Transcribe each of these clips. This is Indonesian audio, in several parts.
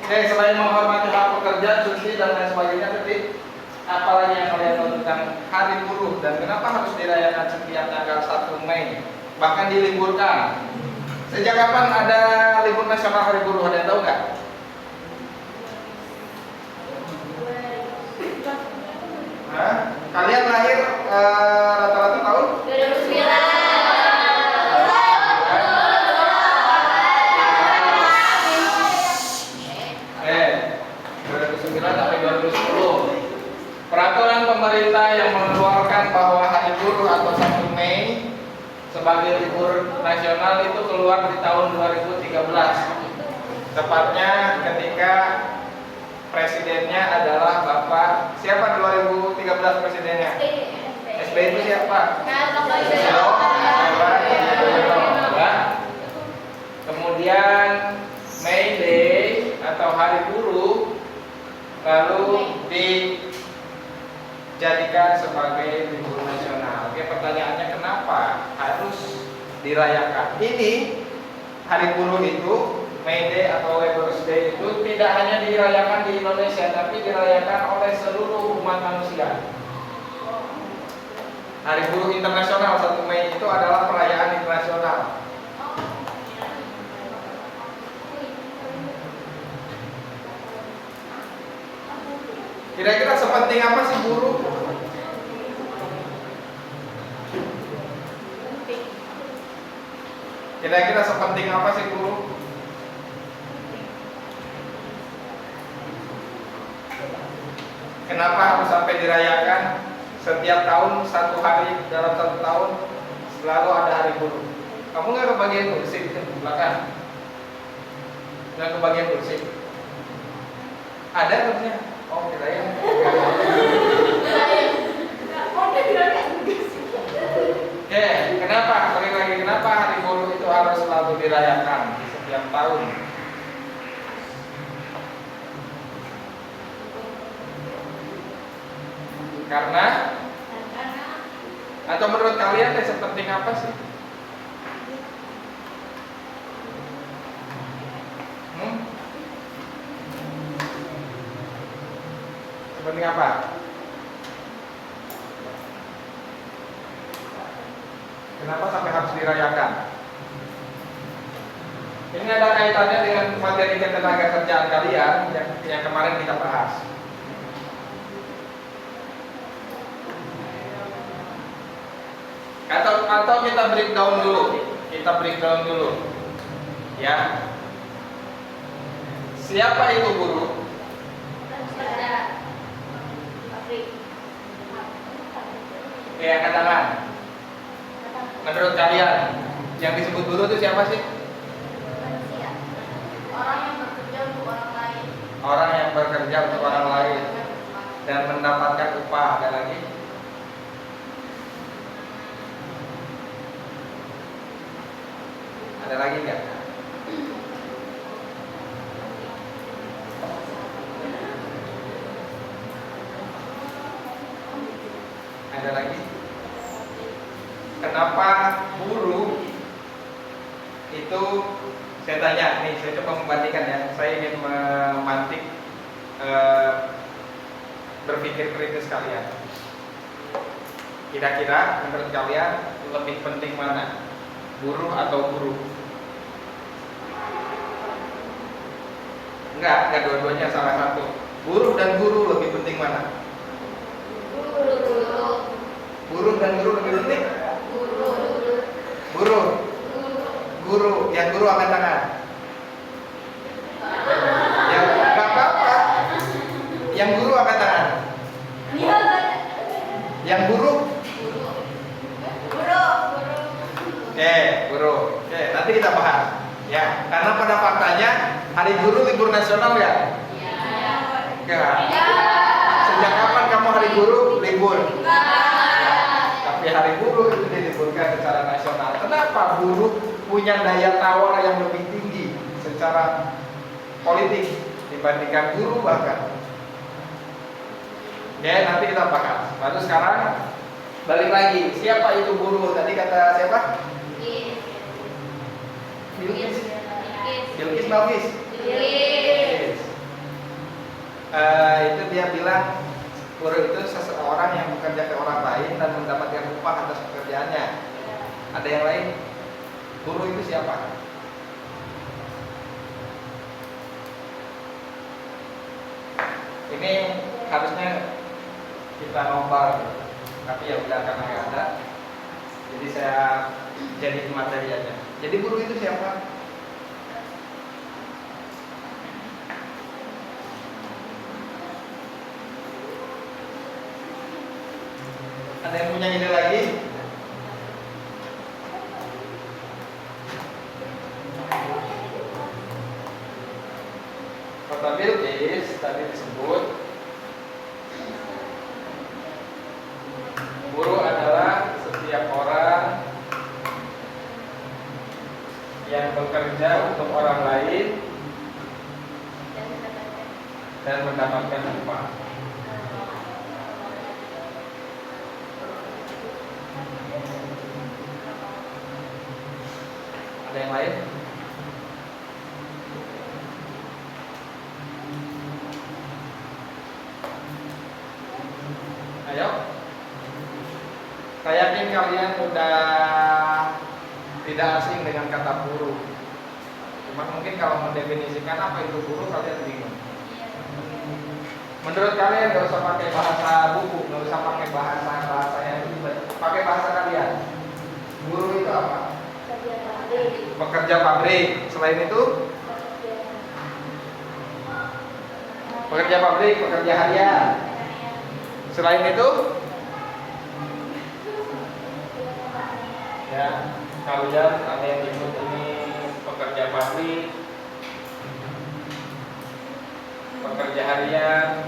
Oke, selain menghormati hak pekerja, cuti dan lain sebagainya, tapi apalagi yang kalian tahu tentang Hari Buruh dan kenapa harus dirayakan setiap tanggal 1 Mei, bahkan diliburkan? Sejak kapan ada libur nasional Hari Buruh? Ada yang tahu nggak? Hah? Kalian lahir rata-rata tahun? 2009. Sampai 2010. Peraturan pemerintah yang mengeluarkan bahwa Hari Buruh atau 1 Mei sebagai libur nasional itu keluar di tahun 2013. Tepatnya ketika presidennya adalah Bapak siapa 2013 presidennya? SBY itu siapa? Kemudian May Day atau Hari Buruh lalu dijadikan sebagai libur nasional. Oke, pertanyaannya kenapa harus dirayakan? Ini Hari Buruh itu, May Day atau Labor's Day itu tidak hanya dirayakan di Indonesia, tapi dirayakan oleh seluruh umat manusia. Hari Buruh Internasional 1 Mei itu adalah perayaan internasional. Kira-kira sepenting apa sih buruh? Kira-kira sepenting apa sih buruh? Kenapa harus sampai dirayakan setiap tahun satu hari dalam 1 tahun selalu ada Hari Buruh? Kamu nggak kebagian kursi di belakang? Nggak kebagian kursi? Ada kursinya? Oh, kirain. Oke, kenapa? Balik lagi, kenapa Hari Buruh itu harus selalu dirayakan di setiap tahun? Karena atau menurut kalian sepenting apa sih? Sepenting apa? Kenapa sampai harus dirayakan? Ini ada kaitannya dengan materi ketenaga kerjaan kalian yang kemarin kita bahas. Atau kita breakdown dulu. Ya. Siapa itu buruh? Oke, angkat tangan. Menurut kalian, yang disebut buruh itu siapa sih? Orang yang bekerja untuk orang lain. Orang yang bekerja untuk orang lain dan mendapatkan upah. Ada lagi? Ada lagi nggak? Ada lagi? Kenapa buruh itu? Saya tanya nih, saya coba membandingkan ya. Saya ingin memantik berpikir kritis kalian. Kira-kira menurut kalian lebih penting mana? Buruh atau buruh? Enggak dua-duanya, salah satu. Buruh dan guru lebih penting mana? Buruh dan guru lebih penting? Guru. Yang guru angkat tangan. Ya, enggak apa-apa. Yang guru angkat tangan. Yang guru? Guru. Oke, nanti kita bahas. Ya, karena pada faktanya Hari Buruh libur nasional ya? Enggak. Sejak kapan kamu Hari Buruh libur? Tapi Hari Buruh itu diliburkan secara nasional. Kenapa? Buruh punya daya tawar yang lebih tinggi secara politik dibandingkan guru bahkan. Oke, nanti kita bahas. Lalu sekarang balik lagi. Siapa itu buruh? Tadi kata siapa? Bilqis. Yes. Itu dia bilang buruh itu seseorang yang bekerja ke orang lain dan mendapatkan upah atas pekerjaannya. Ada yang lain? Buruh itu siapa? Ini harusnya kita nobar, tapi ya udah karena nggak ada, jadi saya jadi materi aja. Jadi buruh itu siapa? Ada yang punya ide lagi? Kota Bilqis tadi disebut buruh adalah setiap orang yang bekerja untuk orang lain dan mendapatkan upah. Ada yang lain? Ayo. Saya yakin kalian udah tidak asing dengan kata buruh. Cuma mungkin kalau mendefinisikan apa itu buruh kalian bingung. Menurut kalian gak usah pakai bahasa buku, gak usah pakai bahasa yang ribet. Pakai bahasa kalian. Buruh itu apa? Pekerja pabrik. Selain itu? Pekerja pabrik, pekerja harian. Selain itu? Ya, kalian ada yang ikut ini pekerja pabrik, pekerja harian.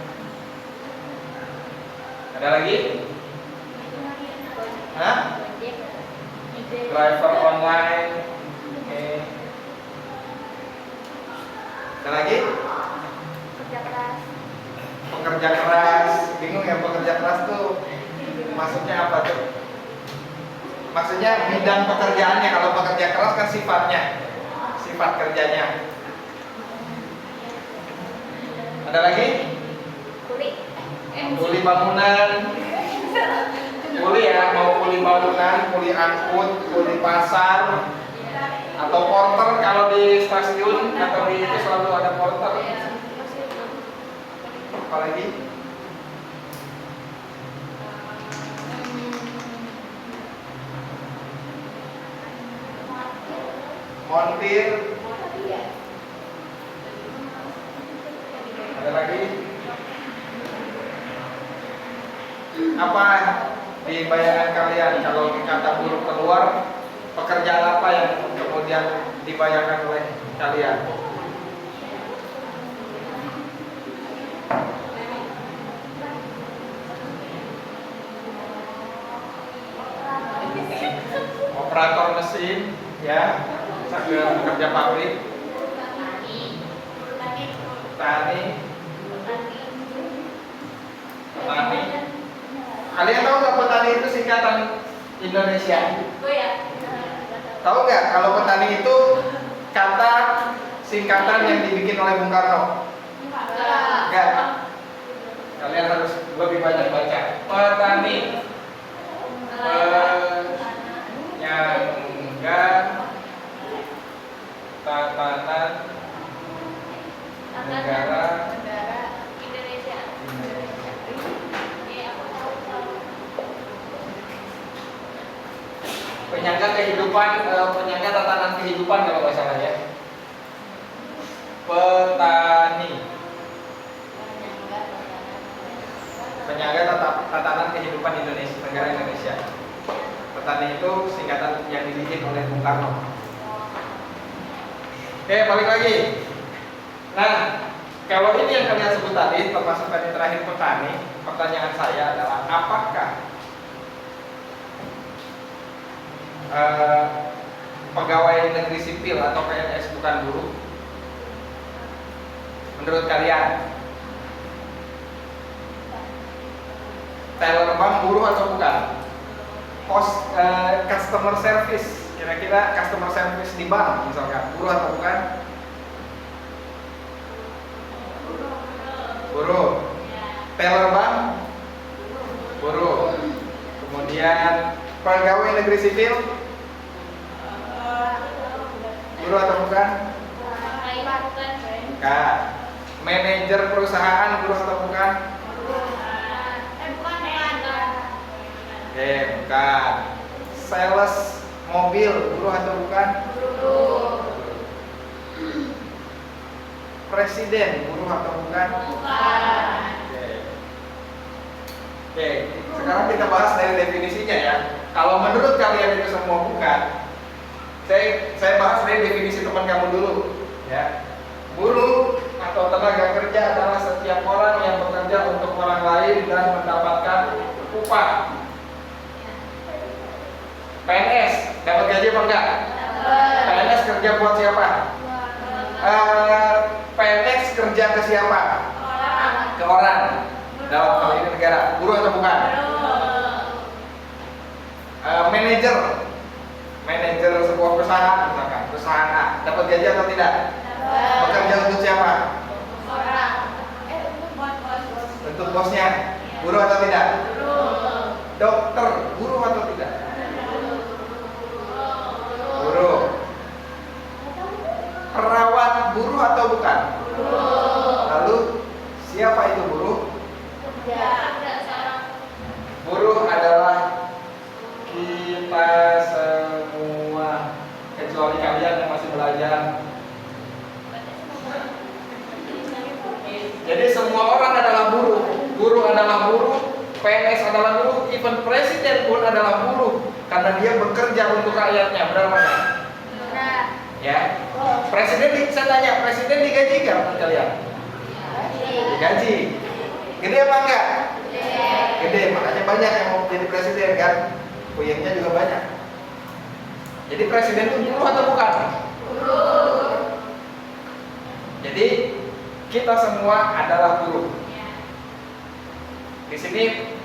Ada lagi? Hah? Driver online. Oke. Ada lagi? Pekerja keras. Bingung ya pekerja keras tuh maksudnya apa tuh? Maksudnya bidang pekerjaannya. Kalau pekerja keras kan sifatnya, sifat kerjanya. Ada lagi? Kuli bangunan. Kuli ya, mau kuli bangunan, kuli angkut, kuli pasar, atau porter. Kalau di stasiun atau di itu selalu ada porter. Apa lagi? Montir. Ada lagi? Apa di bayangan kalian kalau kata buruh keluar, pekerjaan apa yang kemudian dibayangkan oleh kalian? Operator mesin, ya, pekerja pabrik, petani. Kalian tahu nggak petani itu singkatan Indonesia? Tahu nggak kalau petani itu kata singkatan yang dibikin oleh Bung Karno? Nggak. Kalian harus lebih banyak baca. Petani. Penyangga tatanan negara Indonesia. Penyangga kehidupan, penyangga tatanan kehidupan kalau nggak salah ya. Petani. Penyangga tatanan kehidupan Indonesia, negara Indonesia. Petani itu singkatan yang dibikin oleh Bung Karno. Oke, balik lagi. Nah, kalau ini yang kalian sebut tadi, termasuk tadi terakhir petani, pertanyaan saya adalah apakah pegawai negeri sipil atau PNS bukan buruh? Menurut kalian, teller bank buruh atau bukan? Customer service, kira-kira customer service di bank misalkan, buruh atau bukan? Teller bank, buruh. Kemudian pegawai negeri sipil, buruh atau bukan? Bukan. Manajer perusahaan, buruh atau bukan? Oke, bukan. Sales mobil, buruh atau bukan? Presiden, buruh atau bukan? Oke, sekarang kita bahas dari definisinya ya. Kalau menurut kalian itu semua bukan, saya bahas dari definisi teman kamu dulu ya. Buruh atau tenaga kerja adalah setiap orang yang bekerja untuk orang lain dan mendapatkan upah. PNS dapat gaji apa enggak? PNS kerja buat siapa? PNS kerja ke siapa? Ke orang. Dalam hal ini negara. Buruh atau bukan? Manajer sebuah perusahaan, misalkan perusahaan A, dapat gaji atau tidak? Bekerja untuk siapa? Untuk bosnya. Buruh atau tidak? Dokter, buruh atau tidak? Buruh. Perawat, buruh atau bukan? Lalu siapa itu buruh? Buruh adalah kita semua, kecuali kalian yang masih belajar. Jadi semua orang adalah buruh. Buruh adalah buruh, PNS adalah buruh, even presiden pun adalah buruh karena dia bekerja untuk rakyatnya. Benar nggak? Ya. Presiden, saya tanya, presiden digaji nggak menurut kalian? Digaji. Gede apa enggak? Gede, makanya banyak yang mau jadi presiden kan. Puyengnya juga banyak. Jadi presiden itu buruh atau bukan? Buruh. Jadi kita semua adalah buruh. Di sini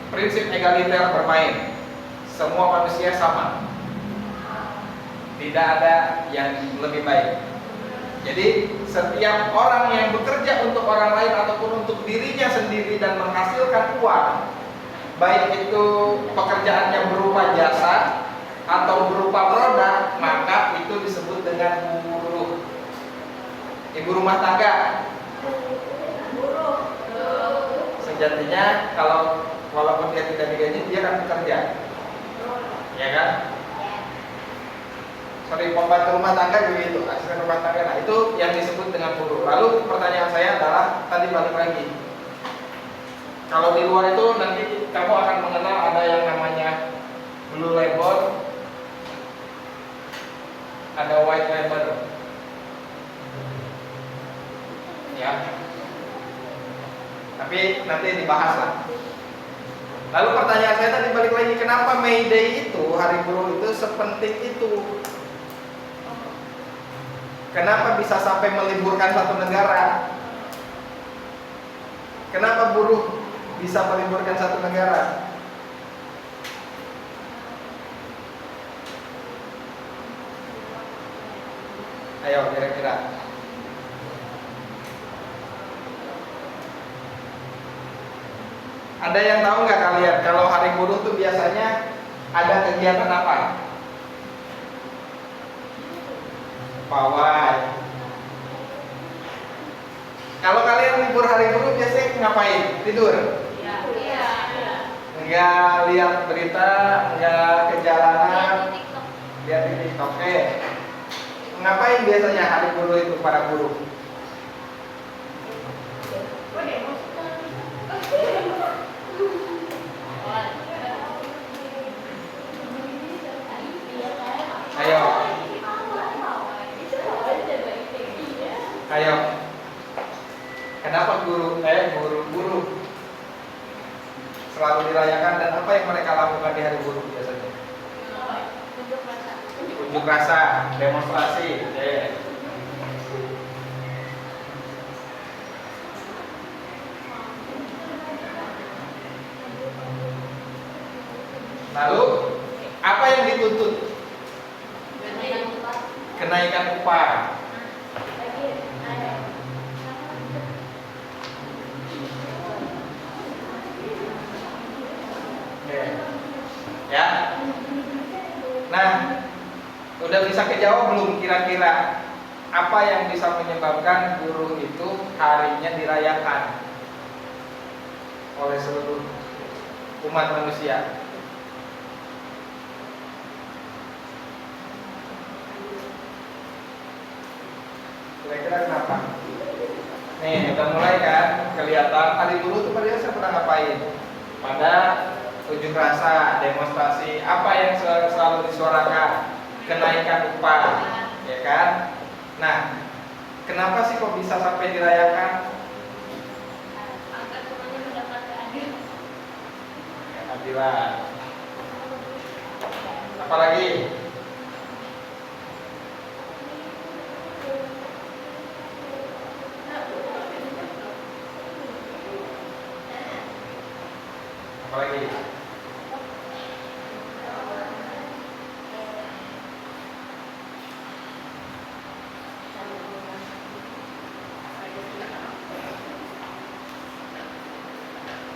prinsip egaliter bermain. Semua manusia sama. Tidak ada yang lebih baik. Jadi setiap orang yang bekerja untuk orang lain ataupun untuk dirinya sendiri dan menghasilkan uang, baik itu pekerjaannya berupa jasa atau berupa produk, maka itu disebut dengan buruh. Ibu rumah tangga, sejatinya kalau walaupun dia tidak digaji, dia kan bekerja, ya kan? Sorry, pembantu rumah tangga juga itu, asisten rumah tangga. Nah, itu yang disebut dengan buruh. Lalu pertanyaan saya adalah, tadi balik lagi, kalau di luar itu nanti kamu akan mengenal ada yang namanya blue label, ada white label, ya. Tapi nanti dibahas lah. Lalu pertanyaan saya tadi balik lagi, kenapa May Day itu, hari buruh itu sepenting itu? Kenapa bisa sampai meliburkan satu negara? Kenapa buruh bisa meliburkan satu negara? Ayo kira-kira. Ada yang tahu nggak kalian kalau hari buruh tuh biasanya ada kegiatan apa? Pawai. Kalau kalian libur hari buruh biasanya ngapain? Tidur? Iya. Enggak lihat berita, enggak ke jalanan, lihat di TikTok. Oke. Ngapain biasanya hari buruh itu para buruh? Ayo. Ayo. Kenapa guru selalu dirayakan dan apa yang mereka lakukan di hari buruh biasanya? Unjuk rasa, demonstrasi. Lalu apa yang dituntut? Kenaikan upah. Udah bisa kejawab belum kira-kira apa yang bisa menyebabkan guru itu harinya dirayakan oleh seluruh umat manusia? Kira-kira kenapa? Nih, udah mulai kan kelihatan hari guru tuh pada saya pernah ngapain? Pada unjuk rasa, demonstrasi, apa yang selalu disuarakan? Kenaikan upah, ya kan? Nah, kenapa sih kok bisa sampai dirayakan? Angkat semuanya mendapat keadilan. Keadilan. Apalagi? Apalagi?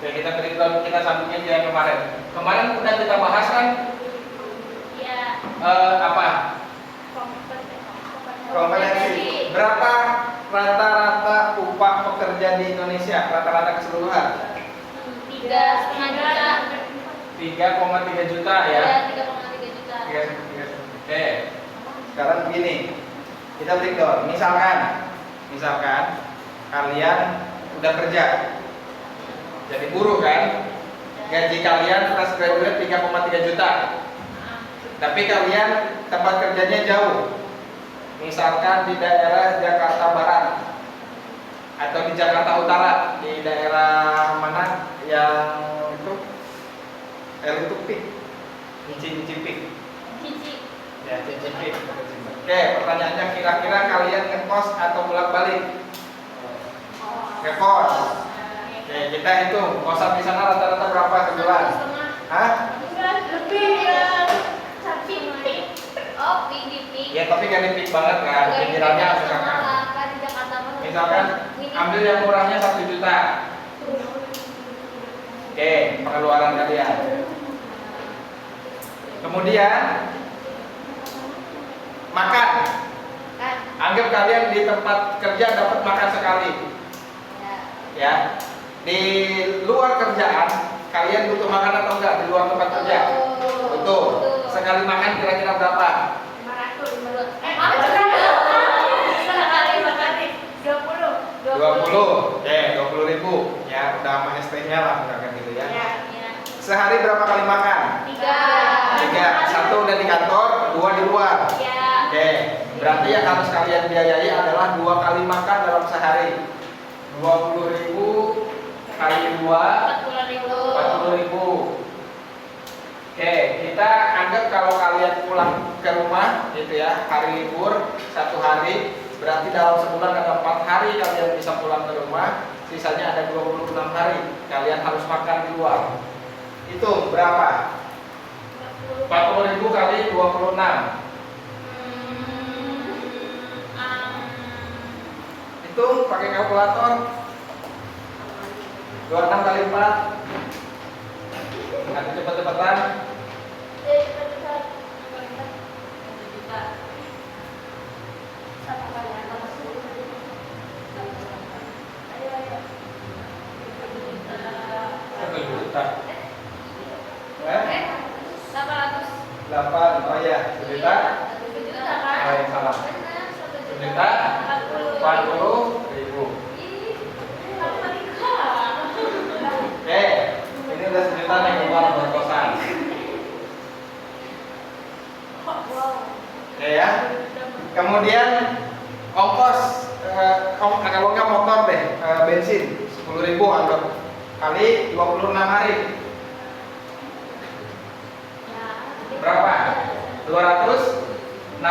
Oke, kita sambungin yang kemarin. Kemarin udah kita bahas kan Iya. apa? Kompetensi. Berapa rata-rata upah pekerja di Indonesia? Rata-rata keseluruhan? 3,5 juta. 3,3 juta ya. Iya, 3,3 juta. Oke. Sekarang begini. Kita breakdown. Misalkan kalian udah kerja. Jadi buruh kan? Gaji kalian fresh graduate 3,3 juta. Tapi kalian tempat kerjanya jauh. Misalkan di daerah Jakarta Barat atau di Jakarta Utara, di daerah mana yang itu Pik, Cicipik. Cici. Ya, Cicipik. Oke, pertanyaannya kira-kira kalian ngekos atau bolak-balik? Ngekos. Oke, kita hitung kosan di sana rata-rata berapa sebulan? Hah? Lebih ya. Pik. Oh, pik. Ya, tapi kan pik banget kan. Pikirannya misalkan. Di Jakarta mana? Misalkan ambil yang murahnya 1 juta. Oke, pengeluaran kalian. Kemudian makan. Anggap kalian di tempat kerja dapat makan sekali. Ya. Di luar kerjaan kalian butuh makan atau enggak di luar tempat kerja? Butuh. Sekali makan kira-kira berapa? 500. Sekali makan 20. 20. Oke, 20.000. Ya, udah sama ST-nya lah misalkan gitu ya. Iya. Sehari berapa kali makan? 3. 1 udah di kantor, 2 di luar. Iya. Oke, berarti yang harus kalian biayai adalah 2 kali makan dalam sehari. 20.000 kali 2 40.000. Oke, kita anggap kalau kalian pulang ke rumah gitu ya, hari libur 1 hari, berarti dalam sebulan ada 4 hari kalian bisa pulang ke rumah, sisanya ada 26 hari kalian harus makan di luar. Itu berapa? 40.000 kali 26. Hitung pakai kalkulator. 26 kali 4. Nanti cepet-cepetan. Satu juta. 8. Oh ya, 1 juta. Oh ya, salah. 1 juta 40.000. Oke, ini udah 1 juta nih keluar buat kosan. Oke ya. Kemudian ongkos kalau nggak motor deh, bensin 10.000 anggap kali 26 hari. Berapa? 260.000.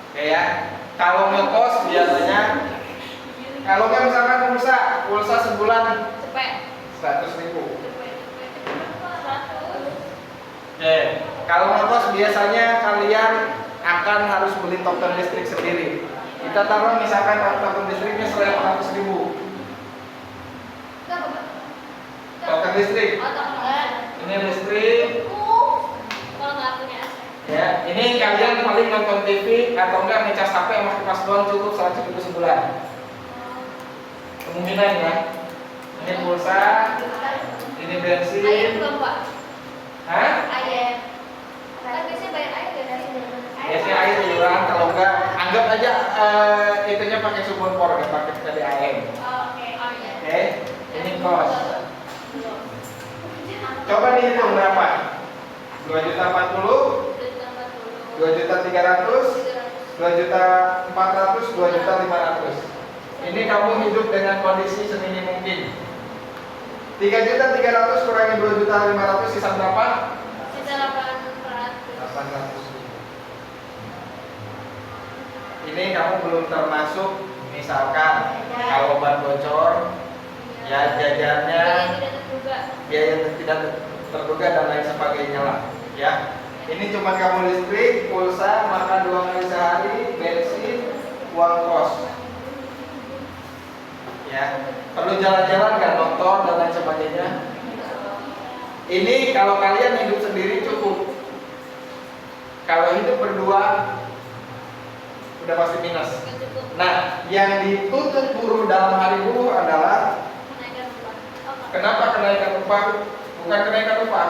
Oke ya. Kalau ngekos biasanya kalau nggak misalkan pulsa sebulan 100.000. Oke. Kalau ngekos biasanya kalian akan harus beli token listrik sendiri. Kita taruh misalkan token listriknya 100.000. Token listrik. Ini listrik. Ya, ini kalian paling nonton TV atau enggak ngecas HP sama kipas doang cukup 100.000 sebulan. Kemungkinan ya. Ini pulsa, ini Air bensin. belum Pak? Hah? Air. Kan biasanya bayar air ya dari Biasanya air iuran, kalau enggak anggap aja itunya pakai sumur por, nggak pakai PDAM. Oke. Oh iya. Oke, ini kos. Coba dihitung berapa? 2.040, 2.300, 2.400, 2.500. Ini kamu hidup dengan kondisi seminim mungkin. 3.300 kurangi 2.500 sisa berapa? Sisa 800. 800. Ini kamu belum termasuk misalkan kalau obat bocor, ya jajannya, Biaya tidak terduga. biaya tidak terduga dan lain sebagainya lah. Ya, ini cuma kamu listrik, pulsa, makan 2 kali sehari, bensin, uang kos. Ya, perlu jalan-jalan nggak, nonton dan lain sebagainya. Ini kalau kalian hidup sendiri cukup. Kalau hidup berdua udah pasti minus. Nggak cukup. Nah, yang dituntut buruh dalam hari buruh adalah Kenaikan upah. Oh, kenapa kenaikan upah? Bukan kenaikan upah,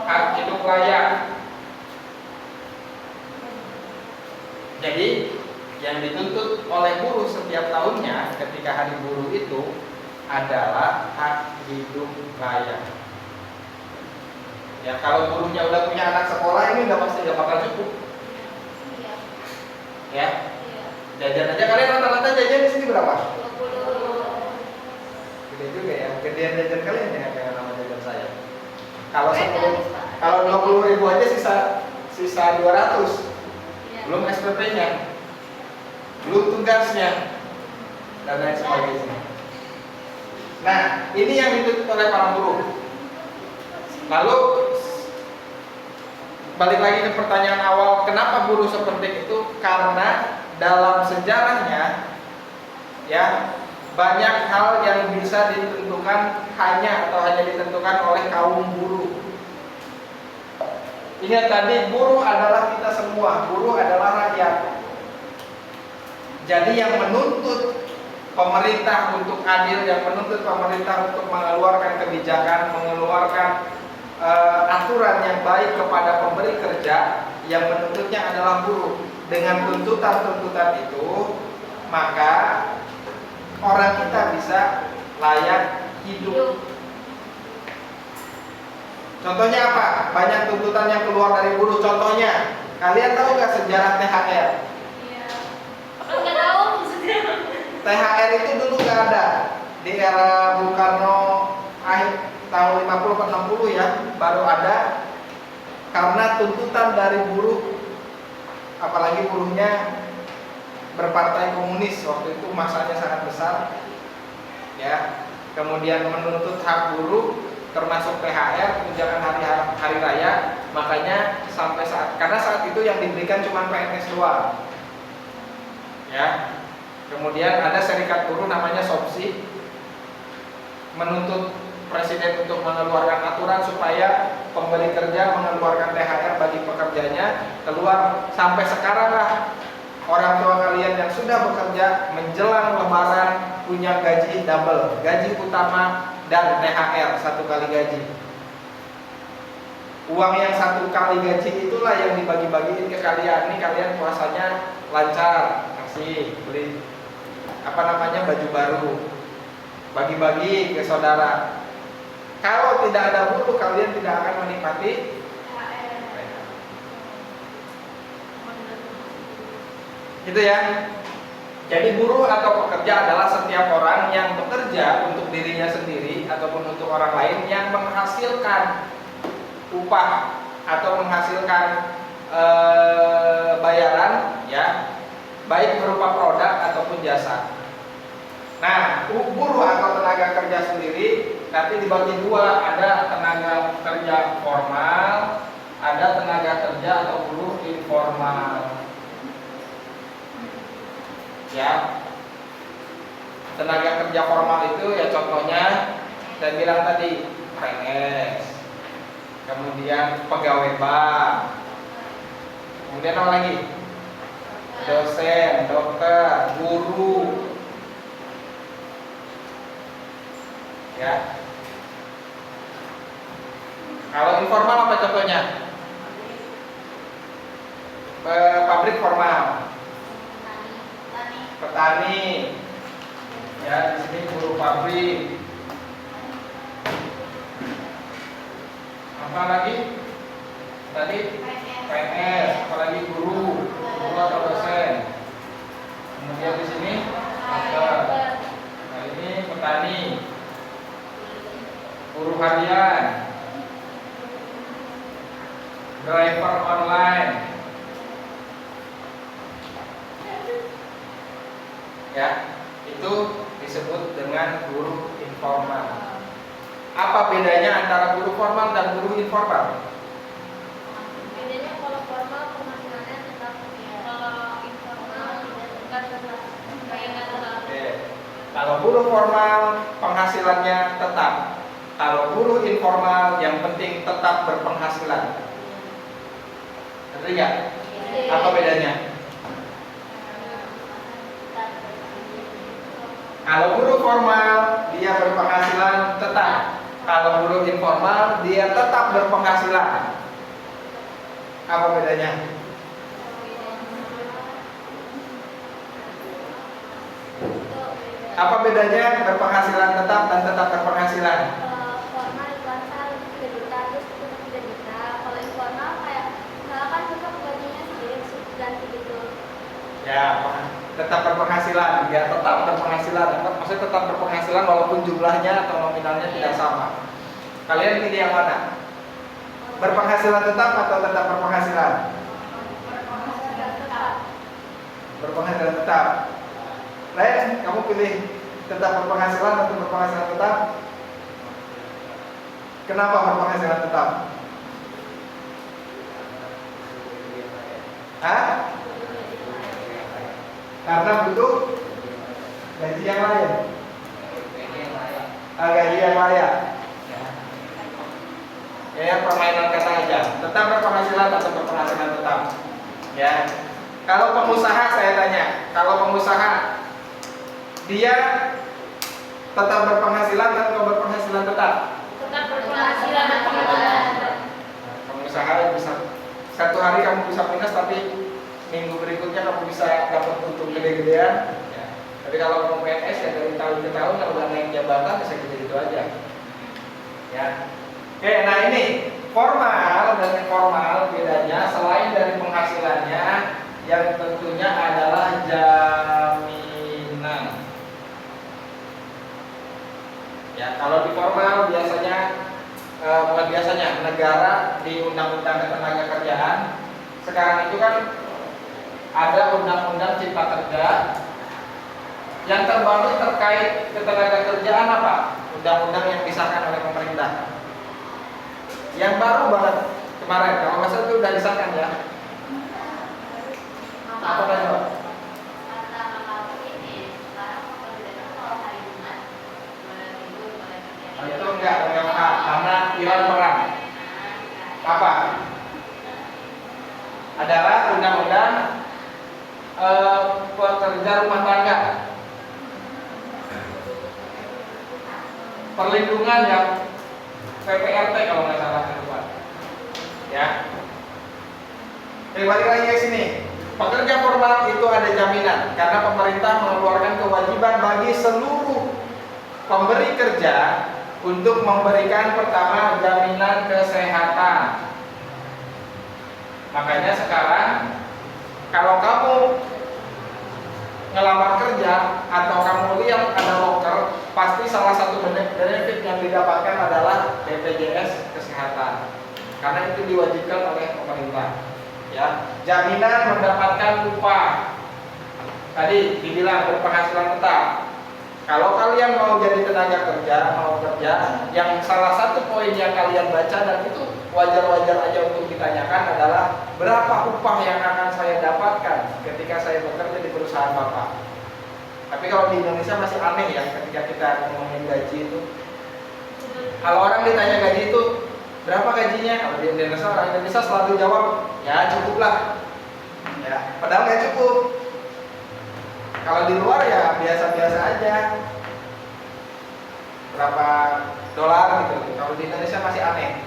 hak hidup layak. Jadi yang dituntut oleh buruh setiap tahunnya ketika hari buruh itu adalah hak hidup layak. Ya, kalau buruhnya udah punya anak sekolah ini udah pasti gak bakal cukup. Iya. Ya, Iya. jajan aja kalian rata-rata jajan di sini berapa? 20. Gede juga ya, gedean jajan kalian ya kayak nama jajan saya. Kalau Oke, 10, habis, Pak. kalau 20.000 aja sisa 200. Iya. Belum SPP-nya, belum tugasnya, dan lain sebagainya. Nah, ini yang dituntut oleh para buruh. Lalu balik lagi ke pertanyaan awal, kenapa buruh seperti itu? Karena dalam sejarahnya, ya, banyak hal yang bisa ditentukan hanya ditentukan oleh kaum buruh. Ingat tadi, buruh adalah kita semua, buruh adalah rakyat. Jadi yang menuntut pemerintah untuk adil, yang menuntut pemerintah untuk mengeluarkan kebijakan, mengeluarkan aturan yang baik kepada pemberi kerja, yang menuntutnya adalah buruh. Dengan tuntutan-tuntutan itu, maka orang kita bisa layak hidup. Contohnya apa? Banyak tuntutan yang keluar dari buruh. Contohnya, kalian tahu nggak sejarah THR? Iya. Nggak tahu maksudnya. THR itu dulu nggak ada di era Bung Karno akhir tahun 50-60 ya, baru ada karena tuntutan dari buruh, apalagi buruhnya berpartai komunis waktu itu, masanya sangat besar ya, kemudian menuntut hak buruh termasuk THR, tunjangan hari raya, makanya sampai karena saat itu yang diberikan cuma PNS doang ya. Kemudian ada serikat buruh namanya SOPSI menuntut presiden untuk mengeluarkan aturan supaya pemberi kerja mengeluarkan THR bagi pekerjanya. Keluar sampai sekarang lah orang tua kalian yang sudah bekerja menjelang lebaran punya gaji double, gaji utama dan THR 1 kali gaji. Uang yang 1 kali gaji itulah yang dibagi-bagiin ke kalian. Nih kalian puasanya lancar, kasih beli baju baru, bagi-bagi ke saudara. Kalau tidak ada buruh, kalian tidak akan menikmati itu ya. Jadi buruh atau pekerja adalah setiap orang yang bekerja untuk dirinya sendiri ataupun untuk orang lain yang menghasilkan upah atau menghasilkan bayaran ya, baik berupa produk ataupun jasa. Nah, buruh atau tenaga kerja sendiri tapi dibagi dua, ada tenaga kerja formal, ada tenaga kerja atau buruh informal. Ya, tenaga kerja formal itu ya contohnya saya bilang tadi, PNS, kemudian pegawai bank, kemudian apa lagi? Dosen, dokter, guru. Ya. Kalau informal apa contohnya? Pabrik formal, petani. Ya, di sini buruh pabrik. Apa lagi? Tadi PNS, apalagi guru atau dosen. Kemudian di sini dokter. Nah, ini petani, buruh harian, driver online. Ya, itu disebut dengan buruh informal. Apa bedanya antara buruh formal dan buruh informal? Bedanya kalau formal penghasilannya tetap, kalau informal tidak tetap. Oke. Kalau buruh formal penghasilannya tetap. Kalau buruh informal yang penting tetap berpenghasilan. Ngerti nggak? Apa bedanya? Kalau buruh formal dia berpenghasilan tetap. Kalau buruh informal dia tetap berpenghasilan. Apa bedanya? Apa bedanya berpenghasilan tetap dan tetap berpenghasilan? Formal kuartal 3 juta, terus tetap 3 juta. Kalau informal kayak misalkan tetap gajinya sendiri ganti gitu. Ya, tetap berpenghasilan, ya tetap berpenghasilan. Maksudnya tetap berpenghasilan walaupun jumlahnya atau nominalnya tidak sama. Kalian pilih yang mana? Berpenghasilan tetap atau tetap berpenghasilan? Berpenghasilan tetap. Lain, kamu pilih tetap berpenghasilan atau berpenghasilan tetap? Kenapa berpenghasilan tetap? Hah? Karena butuh gaji yang lain. Gaji yang layak. Ya, permainan kata aja. Tetap berpenghasilan atau berpenghasilan tetap. Ya. Kalau pengusaha saya tanya, kalau pengusaha dia tetap berpenghasilan atau berpenghasilan tetap? Tetap berpenghasilan tetap. Pengusaha bisa satu hari kamu bisa minus tapi minggu berikutnya kamu bisa dapat untung gede-gedean. Ya. Tapi kalau kamu PNS ya dari tahun ke tahun kalau udah naik jabatan bisa gitu-gitu aja. Ya. Oke, nah ini formal dan informal bedanya selain dari penghasilannya yang tentunya adalah jaminan. Ya, kalau di formal biasanya bukan biasanya negara di Undang-Undang Ketenagakerjaan sekarang itu kan ada Undang-Undang Cipta Kerja yang terbaru terkait ketenagakerjaan apa? Undang-undang yang disahkan oleh pemerintah. Yang baru banget kemarin, kalau nggak salah itu udah disahkan ya. Apa tadi Pak? Itu enggak WFH karena iuran perang. Apa? Adalah undang-undang pekerja rumah tangga. Perlindungan yang PPRT kalau nggak salah lupa. Ya. Balik lagi ke sini. Pekerja formal itu ada jaminan karena pemerintah mengeluarkan kewajiban bagi seluruh pemberi kerja untuk memberikan pertama jaminan kesehatan. Makanya sekarang kalau kamu ngelamar kerja atau kamu lihat ada loker, pasti salah satu benefit yang didapatkan adalah BPJS kesehatan. Karena itu diwajibkan oleh pemerintah. Ya, jaminan mendapatkan upah. Tadi dibilang berpenghasilan tetap. Kalau kalian mau jadi tenaga kerja, mau kerja, yang salah satu poin yang kalian baca dan itu wajar-wajar aja untuk ditanyakan adalah berapa upah yang akan saya dapatkan ketika saya bekerja di perusahaan Bapak. Tapi kalau di Indonesia masih aneh ya ketika kita ngomongin gaji itu. Kalau orang ditanya gaji itu berapa gajinya, kalau di Indonesia, orang Indonesia selalu jawab ya cukup lah, ya padahal nggak cukup. Kalau di luar ya biasa-biasa aja, berapa dolar gitu. Kalau di Indonesia masih aneh,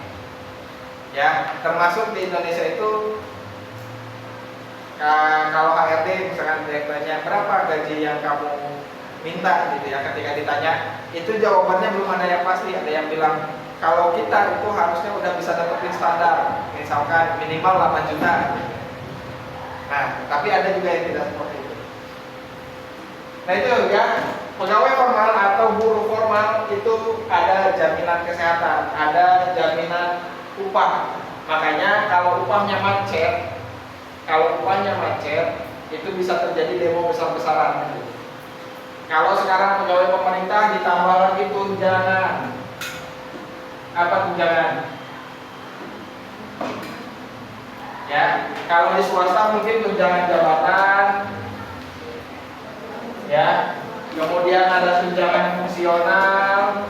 ya termasuk di Indonesia itu kalau HRD misalkan direkturnya berapa gaji yang kamu minta gitu ya, ketika ditanya itu jawabannya belum ada yang pasti. Ada yang bilang kalau kita itu harusnya udah bisa dapetin standar, misalkan minimal 8 juta. Nah, tapi ada juga yang tidak seperti itu. Nah itu ya, pegawai formal atau buruh formal itu ada jaminan kesehatan, ada jaminan upah. Makanya kalau upahnya macet, itu bisa terjadi demo besar-besaran. Kalau sekarang pegawai pemerintah ditambah lagi tunjangan. Apa tunjangan? Ya, kalau di swasta mungkin tunjangan jabatan, ya. Kemudian ada tunjangan fungsional.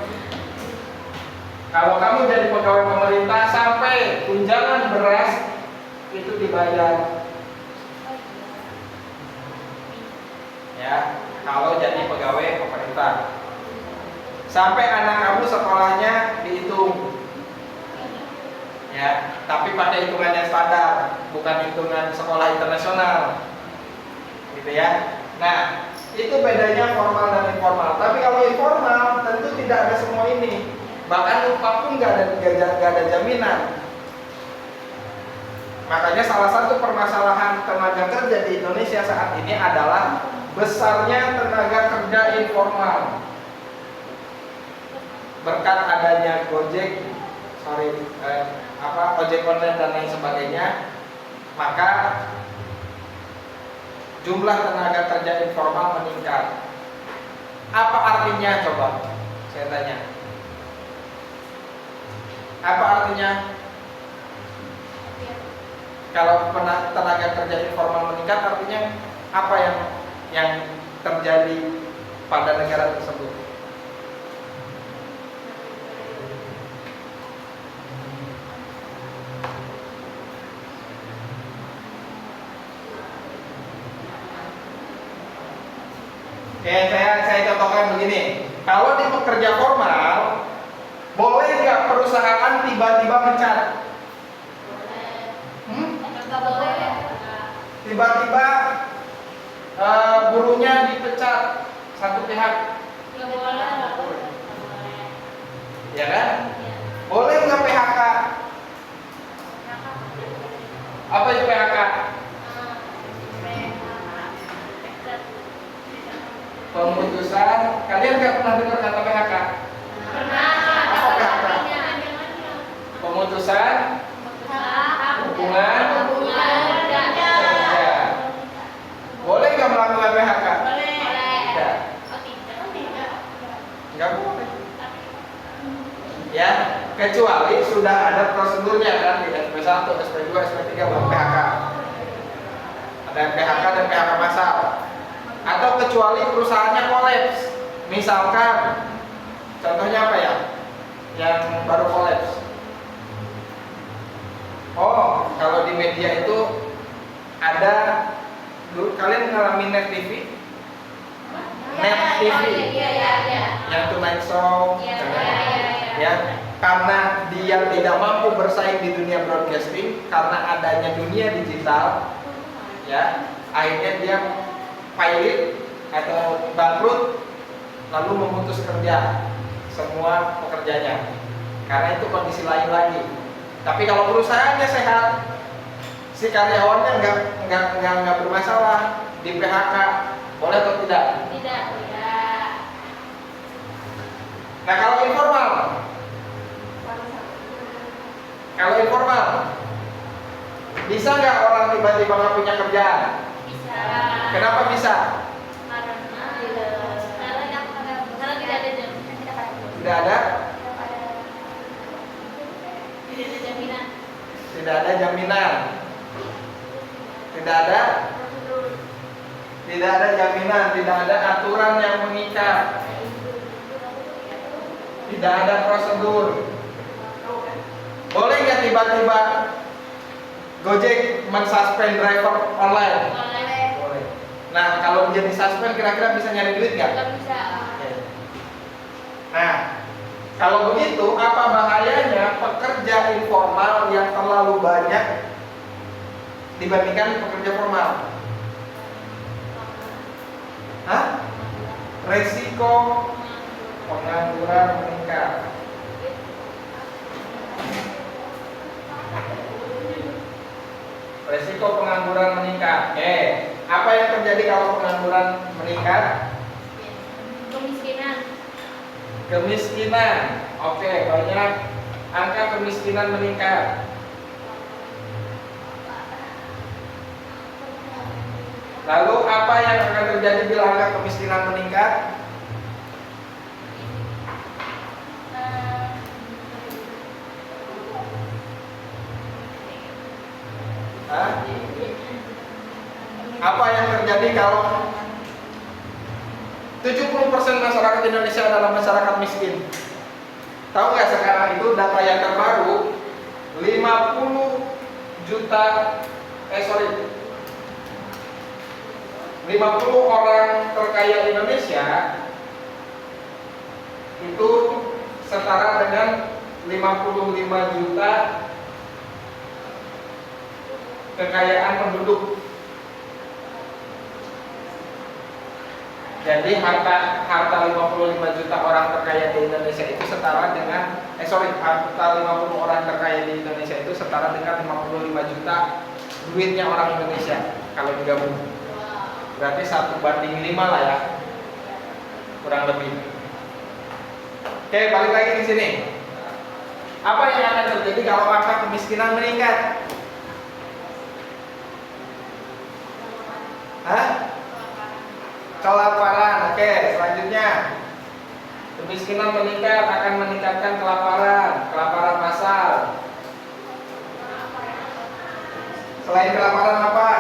Kalau kamu jadi pegawai pemerintah sampai tunjangan beras itu dibayar. Ya, kalau jadi pegawai pemerintah. Sampai anak kamu sekolahnya dihitung. Ya, tapi pakai hitungan yang standar, bukan hitungan sekolah internasional. Gitu ya. Nah, itu bedanya formal dan informal. Tapi kalau informal tentu tidak ada semua ini. Bahkan upah pun nggak ada jaminan. Makanya salah satu permasalahan tenaga kerja di Indonesia saat ini adalah besarnya tenaga kerja informal. Berkat adanya Gojek, ojek online dan lain sebagainya, maka jumlah tenaga kerja informal meningkat. Apa artinya coba? Saya tanya. Apa artinya? Kalau tenaga kerja informal meningkat, artinya apa yang terjadi pada negara tersebut? Oke, saya contohkan begini. Kalau di pekerja formal, boleh nggak perusahaan tiba-tiba mencat? Tiba-tiba buruhnya dipecat satu pihak, ya kan? Boleh nggak PHK? Apa itu PHK? Pemutusan. Kalian nggak pernah dengar kata PHK? Apa PHK? Pemutusan hubungan kerja. Boleh nggak melakukan PHK? Tidak. Nggak boleh. Ya, kecuali sudah ada prosedurnya kan di SP1, SP2, SP3 baru PHK. Ada PHK dan PHK massal. Atau kecuali perusahaannya kolaps. Misalkan contohnya apa ya? Yang baru kolaps. Oh, kalau di media itu ada, dulu kalian ngalamin Net TV? Net TV. Yang Tonight Show. Ya, karena dia tidak mampu bersaing di dunia broadcasting karena adanya dunia digital, ya, akhirnya dia pilot atau bangkrut, lalu memutus kerja semua pekerjanya karena itu kondisi lain lagi. Tapi kalau perusahaannya sehat, si karyawannya nggak bermasalah, di PHK boleh atau tidak? Tidak. Nah kalau informal, bisa nggak orang tiba-tiba nggak punya kerjaan? Bisa. Kenapa bisa? Karena tidak ada jaminan. Tidak ada? Tidak ada jaminan. Tidak ada? Tidak ada jaminan, tidak ada aturan yang mengikat. Tidak ada prosedur. Boleh nggak tiba-tiba Gojek mensuspend driver online? Boleh. Nah, kalau menjadi suspend kira-kira bisa nyari duit nggak? Nggak bisa. Oke. Nah, kalau begitu apa bahayanya pekerja informal yang terlalu banyak dibandingkan pekerja formal? Hah? Resiko pengangguran meningkat. Resiko pengangguran meningkat. Apa yang terjadi kalau pengangguran meningkat? Kemiskinan. Kemiskinan. Oke, banyak angka kemiskinan meningkat. Lalu apa yang akan terjadi bila angka kemiskinan meningkat? Hah? Apa yang terjadi kalau 70% masyarakat Indonesia adalah masyarakat miskin? Tahu nggak sekarang itu data yang terbaru 50 juta 50 orang terkaya Indonesia itu setara dengan 55 juta kekayaan penduduk. Jadi harta 55 juta orang terkaya di Indonesia itu setara dengan harta 50 orang terkaya di Indonesia itu setara dengan 55 juta duitnya orang Indonesia kalau digabung. Berarti 1:5 lah ya, kurang lebih. Oke, balik lagi di sini. Apa yang akan terjadi kalau angka kemiskinan meningkat? Hah? Kelaparan. Oke, selanjutnya. Kemiskinan meningkat akan meningkatkan kelaparan massal. Selain kelaparan apa?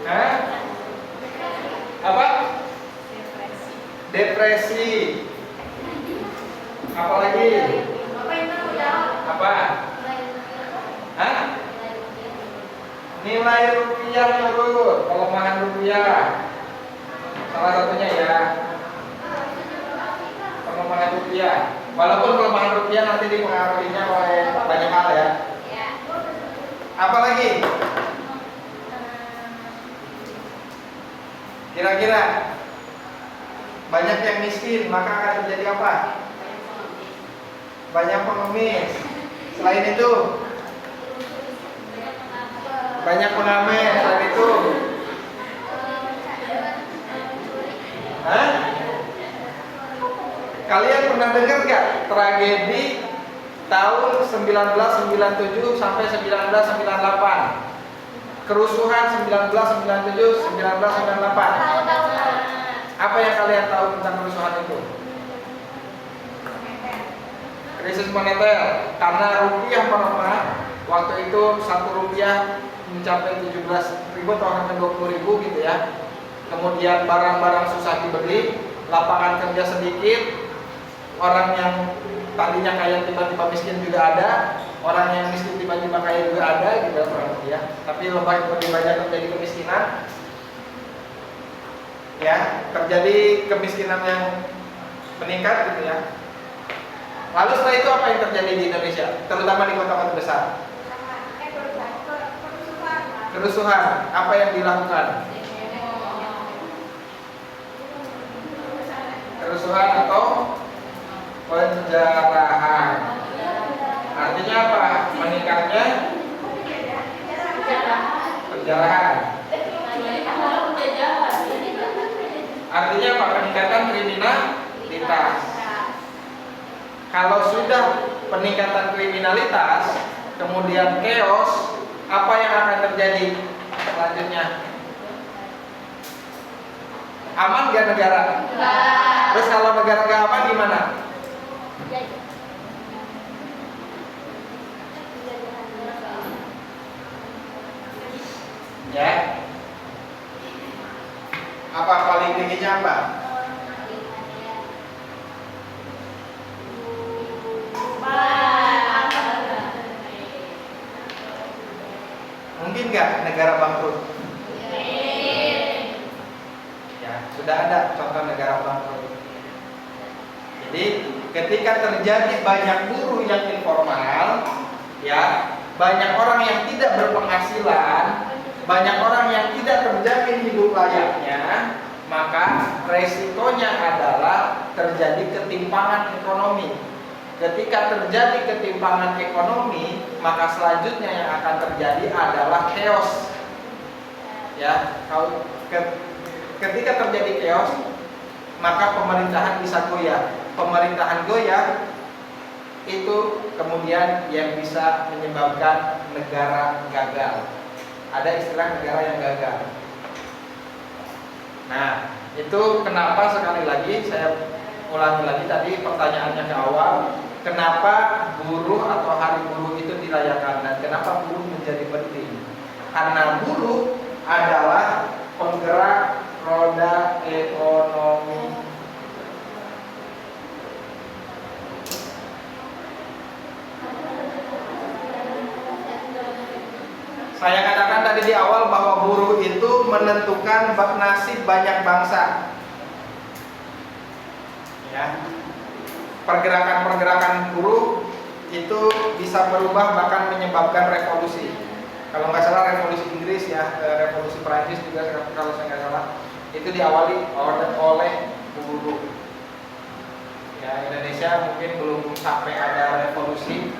Hah? Apa? Depresi. Apalagi? Apa? Hah? Nilai rupiah turun, pelemahan rupiah. Salah satunya ya, pelemahan rupiah. Walaupun pelemahan rupiah nanti dipengaruhinya oleh banyak hal ya. Apalagi? Kira-kira banyak yang miskin, maka akan terjadi apa? Banyak pengemis. Selain itu, banyak pengamen. Selain itu, hah? Kalian pernah dengar gak tragedi tahun 1997 sampai 1998? Kerusuhan 1997 1998. Apa yang kalian tahu tentang kerusuhan itu? Krisis moneter, karena rupiah melemah. Waktu itu 1 rupiah mencapai 17.000 atau hanya 20.000 gitu ya. Kemudian barang-barang susah dibeli, lapangan kerja sedikit, orang yang tadinya kaya tiba-tiba miskin juga ada, orang yang miskin tiba-tiba kaya juga ada gitu ya. Tapi lebih banyak terjadi kemiskinan. Ya, terjadi kemiskinan yang meningkat gitu ya. Lalu setelah itu apa yang terjadi di Indonesia, terutama di kota-kota besar? Kerusuhan. Apa yang dilakukan? Kerusuhan atau penjarahan. Artinya apa? Meningkatnya penjarahan. Artinya apa? Peningkatan kriminalitas. Kalau sudah peningkatan kriminalitas, kemudian chaos, apa yang akan terjadi selanjutnya? Aman gak negara? Terus kalau negara gak aman gimana? Ya. Apa paling tingginya apa? Mungkin nggak negara bangkrut? Ya, sudah ada contoh negara bangkrut. Jadi ketika terjadi banyak buruh yang informal, ya, banyak orang yang tidak berpenghasilan, banyak orang yang tidak terjamin hidup layaknya, maka resikonya adalah terjadi ketimpangan ekonomi. Ketika terjadi ketimpangan ekonomi, maka selanjutnya yang akan terjadi adalah chaos. Ya, kalau ketika terjadi chaos, maka pemerintahan bisa goyah. Pemerintahan goyah itu kemudian yang bisa menyebabkan negara gagal. Ada istilah negara yang gagal. Nah, itu kenapa sekali lagi saya ulangi lagi tadi pertanyaannya ke awal, kenapa buruh atau hari buruh itu dirayakan dan kenapa buruh menjadi penting? Karena buruh adalah penggerak roda ekonomi. Saya katakan tadi di awal bahwa buruh itu menentukan nasib banyak bangsa. Ya. Pergerakan-pergerakan buruh itu bisa berubah bahkan menyebabkan revolusi. Kalau nggak salah revolusi Inggris ya, revolusi Perancis juga kalau saya nggak salah, itu diawali oleh buruh. Ya, Indonesia mungkin belum sampai ada revolusi.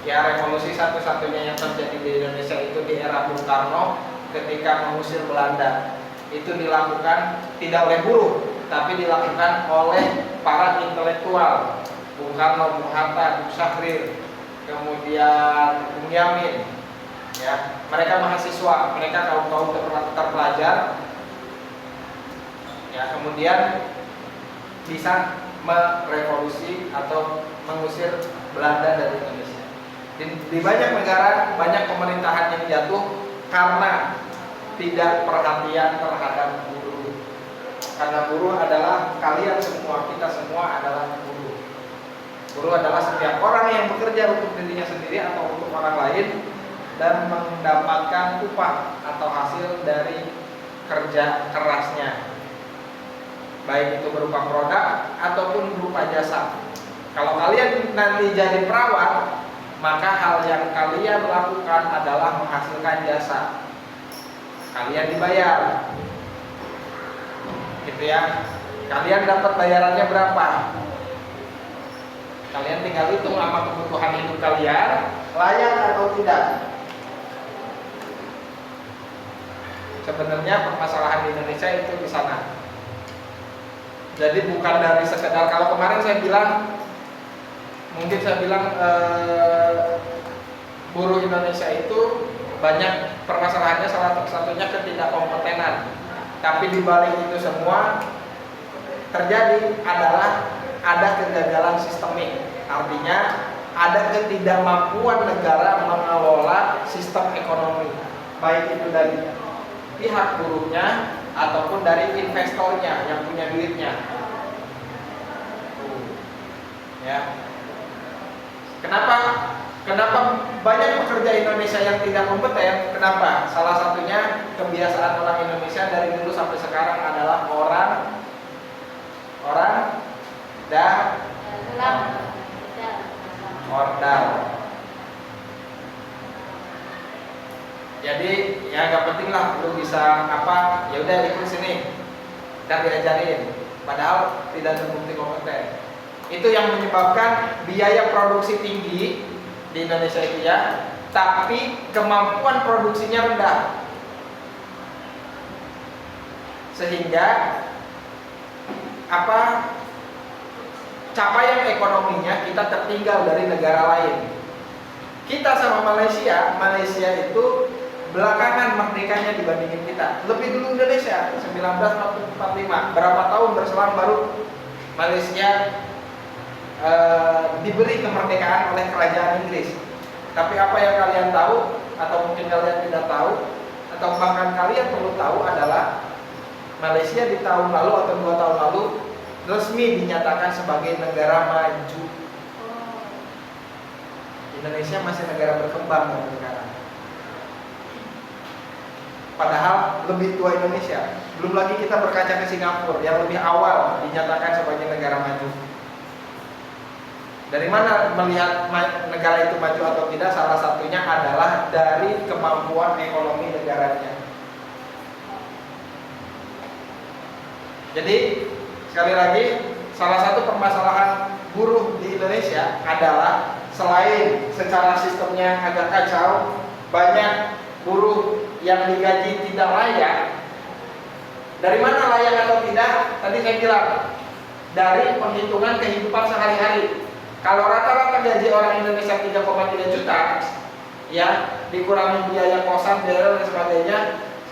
Ya, revolusi satu-satunya yang terjadi di Indonesia itu di era Bung Karno ketika mengusir Belanda. Itu dilakukan tidak oleh buruh, tapi dilakukan oleh para intelektual. Bung Karno, Bung Hatta, Bung Syahrir, kemudian Bung Yamin. Ya, mereka mahasiswa, mereka kaum terpelajar. Ya, kemudian bisa merevolusi atau mengusir Belanda dari Indonesia. Di banyak negara, banyak pemerintahan yang jatuh karena tidak perhatian terhadap buruh. Karena buruh adalah kalian semua, kita semua adalah buruh. Buruh adalah setiap orang yang bekerja untuk dirinya sendiri atau untuk orang lain dan mendapatkan upah atau hasil dari kerja kerasnya. Baik itu berupa produk ataupun berupa jasa. Kalau kalian nanti jadi perawat, maka hal yang kalian lakukan adalah menghasilkan jasa. Kalian dibayar, gitu ya. Kalian dapat bayarannya berapa? Kalian tinggal hitung apa kebutuhan hidup kalian, layak atau tidak. Sebenarnya permasalahan di Indonesia itu di sana. Jadi bukan dari sekedar, kalau kemarin saya bilang, mungkin saya bilang buruh Indonesia itu banyak permasalahannya, salah satunya ketidakkompetenan. Tapi di balik itu semua terjadi adalah ada kegagalan sistemik. Artinya ada ketidakmampuan negara mengelola sistem ekonomi, baik itu dari pihak buruhnya ataupun dari investornya yang punya duitnya. Ya. Kenapa banyak pekerja Indonesia yang tidak kompeten? Kenapa? Salah satunya kebiasaan orang Indonesia dari dulu sampai sekarang adalah ordal. Jadi ya nggak penting lah lu bisa apa, ya udah ikut sini dan diajarin, padahal tidak terbukti kompeten. Itu yang menyebabkan biaya produksi tinggi di Indonesia itu ya, tapi kemampuan produksinya rendah, sehingga capaian ekonominya kita tertinggal dari negara lain. Kita sama Malaysia itu belakangan merdekanya dibandingin kita. Lebih dulu Indonesia 1945. Berapa tahun berselang baru Malaysia diberi kemerdekaan oleh kerajaan Inggris. Tapi apa yang kalian tahu atau mungkin kalian tidak tahu atau bahkan kalian perlu tahu adalah Malaysia di tahun lalu atau 2 tahun lalu resmi dinyatakan sebagai negara maju. Indonesia masih negara berkembang sampai sekarang. padahal lebih tua Indonesia. Belum lagi kita berkaca ke Singapura yang lebih awal dinyatakan sebagai negara maju. Dari mana melihat negara itu maju atau tidak? Salah satunya adalah dari kemampuan ekonomi negaranya. Jadi sekali lagi, salah satu permasalahan buruh di Indonesia adalah selain secara sistemnya agak kacau, banyak buruh yang digaji tidak layak. Dari mana layak atau tidak? Tadi saya bilang, dari penghitungan kehidupan sehari-hari. Kalau rata-rata gaji orang Indonesia 3,3 juta, ya dikurangi biaya kosan, biaya dan sebagainya,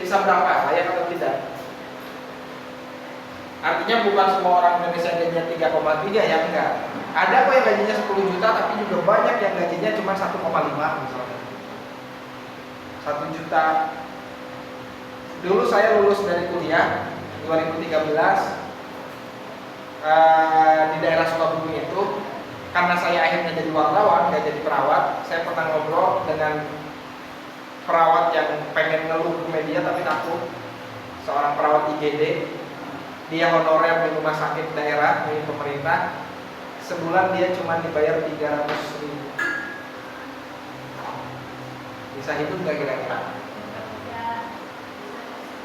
sisa berapa? Layak atau tidak? Artinya bukan semua orang Indonesia gajinya 3,3, ya enggak. Ada kok yang gajinya 10 juta, tapi juga banyak yang gajinya cuma 1,5 misalnya. 1 juta. Dulu saya lulus dari kuliah 2013 di daerah Sukabumi itu. Karena saya akhirnya jadi wartawan, gak jadi perawat, saya pernah ngobrol dengan perawat yang pengen ngeluh ke media tapi takut. Seorang perawat IGD, dia honorer di rumah sakit daerah milik pemerintah. Sebulan dia cuma dibayar 300.000. Bisa hidup gak kira-kira?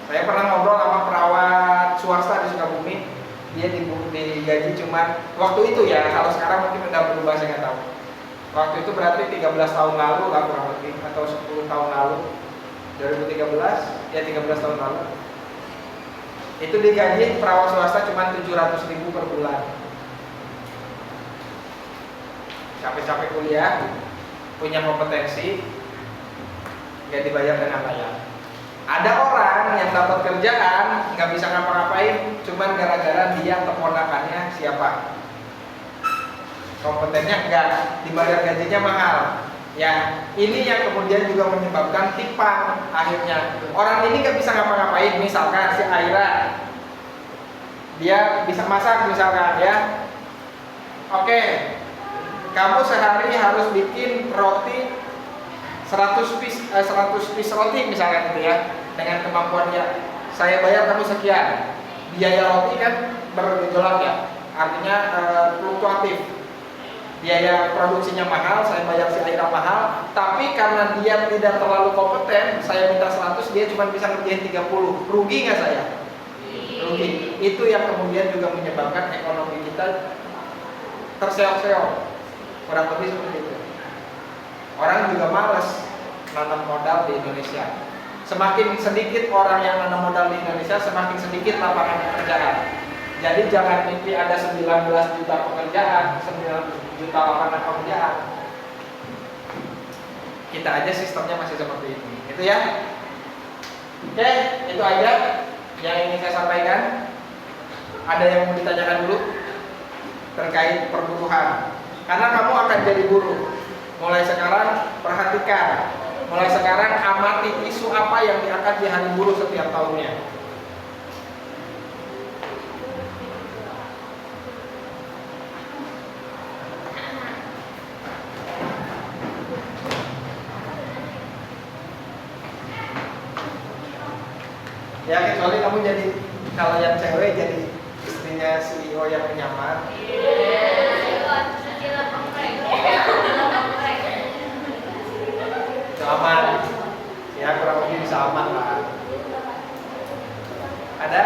Saya pernah ngobrol sama perawat swasta di Sukabumi. Dia digaji cuma waktu itu ya, kalau sekarang mungkin udah berubah, saya nggak tahu. Waktu itu berarti 13 tahun lalu lah kurang lebih, atau 10 tahun lalu, 2013, ya 13 tahun lalu. Itu digaji perawat swasta cuma 700.000 per bulan. Capek-capek kuliah, punya kompetensi, nggak dibayar dengan layak. Ada orang yang dapat kerjaan nggak bisa ngapa-ngapain, cuman gara-gara dia keponakannya siapa, kompetennya enggak, dibayar gajinya mahal. Ya, ini yang kemudian juga menyebabkan timpang akhirnya. Orang ini nggak bisa ngapa-ngapain, misalkan si Aira, dia bisa masak misalkan ya. Oke, kamu sehari harus bikin roti 100 piece roti misalnya gitu ya, dengan kemampuan dia, saya bayar kamu sekian. Biaya roti kan bergejolak ya, artinya fluktuatif. Biaya produksinya mahal, saya bayar si Aira mahal, tapi karena dia tidak terlalu kompeten, saya minta 100, dia cuma bisa ngerjain 30. Rugi nggak saya? Rugi. Itu yang kemudian juga menyebabkan ekonomi kita terseok-seok, kurang lebih seperti itu. Orang juga malas nanam modal di Indonesia. Semakin sedikit orang yang nanam modal di Indonesia, semakin sedikit lapangan pekerjaan. Jadi jangan mimpi ada 19 juta pekerjaan, 9 juta lapangan pekerjaan. Kita aja sistemnya masih seperti itu. Itu ya. Oke, itu aja yang ingin saya sampaikan. Ada yang mau ditanyakan dulu terkait perburuhan? Karena kamu akan jadi buruh. Mulai sekarang perhatikan, mulai sekarang amati isu apa yang diangkat di hari buruh setiap tahunnya. Ya kecuali kamu jadi, kalau yang cewek jadi istrinya CEO yang menyamar. Aman, ya kurang lebih bisa aman lah. Ada?